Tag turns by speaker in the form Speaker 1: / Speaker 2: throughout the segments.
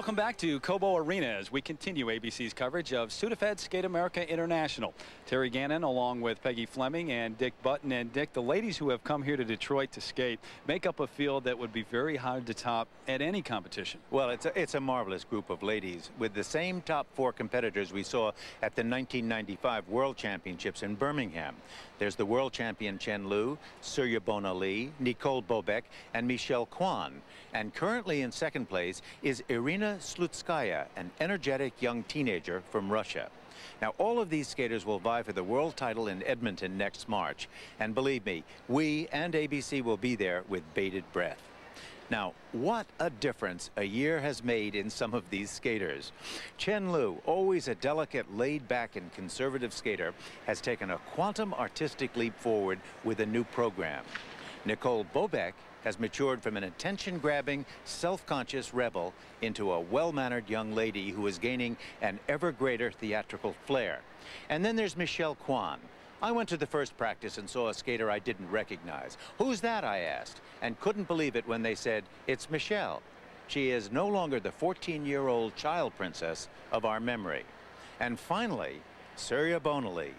Speaker 1: Welcome back to Cobo Arena as we continue ABC's coverage of Sudafed Skate America International. Terry Gannon along with Peggy Fleming and Dick Button. And Dick, the ladies who have come here to Detroit to skate make up a field that would be very hard to top at any competition.
Speaker 2: Well, it's a marvelous group of ladies with the same top four competitors we saw at the 1995 World Championships in Birmingham. There's the world champion Chen Lu, Surya Bonali, Nicole Bobek, and Michelle Kwan. And currently in second place is Irina Slutskaya, an energetic young teenager from Russia. Now, all of these skaters will vie for the world title in Edmonton next March. And believe me, we and ABC will be there with bated breath. Now, what a difference a year has made in some of these skaters. Chen Lu, always a delicate, laid-back and conservative skater, has taken a quantum artistic leap forward with a new program. Nicole Bobek has matured from an attention-grabbing, self-conscious rebel into a well-mannered young lady who is gaining an ever greater theatrical flair. And then there's Michelle Kwan. I went to the first practice and saw a skater I didn't recognize. "Who's that?" I asked, and couldn't believe it when they said, "It's Michelle." She is no longer the 14-year-old child princess of our memory. And finally, Surya Bonali.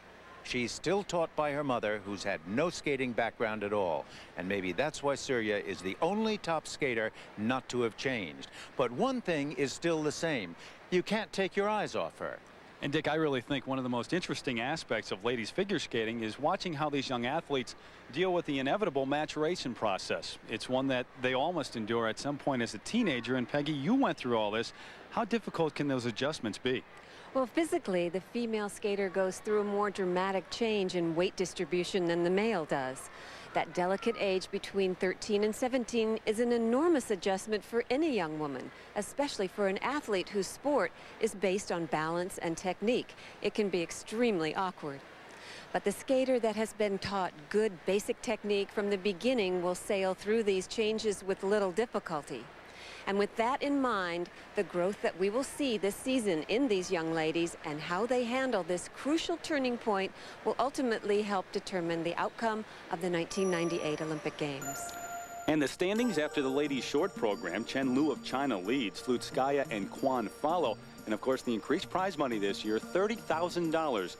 Speaker 2: She's still taught by her mother, who's had no skating background at all. And maybe that's why Surya is the only top skater not to have changed. But one thing is still the same. You can't take your eyes off her.
Speaker 1: And Dick, I really think one of the most interesting aspects of ladies figure skating is watching how these young athletes deal with the inevitable maturation process. It's one that they all must endure at some point as a teenager. And Peggy, you went through all this. How difficult can those adjustments be?
Speaker 3: Well, physically, the female skater goes through a more dramatic change in weight distribution than the male does. That delicate age between 13 and 17 is an enormous adjustment for any young woman, especially for an athlete whose sport is based on balance and technique. It can be extremely awkward. But the skater that has been taught good basic technique from the beginning will sail through these changes with little difficulty. And with that in mind, the growth that we will see this season in these young ladies and how they handle this crucial turning point will ultimately help determine the outcome of the 1998 Olympic Games.
Speaker 1: And the standings after the ladies' short program, Chen Lu of China leads, Slutskaya and Kwan follow. And of course, the increased prize money this year, $30,000.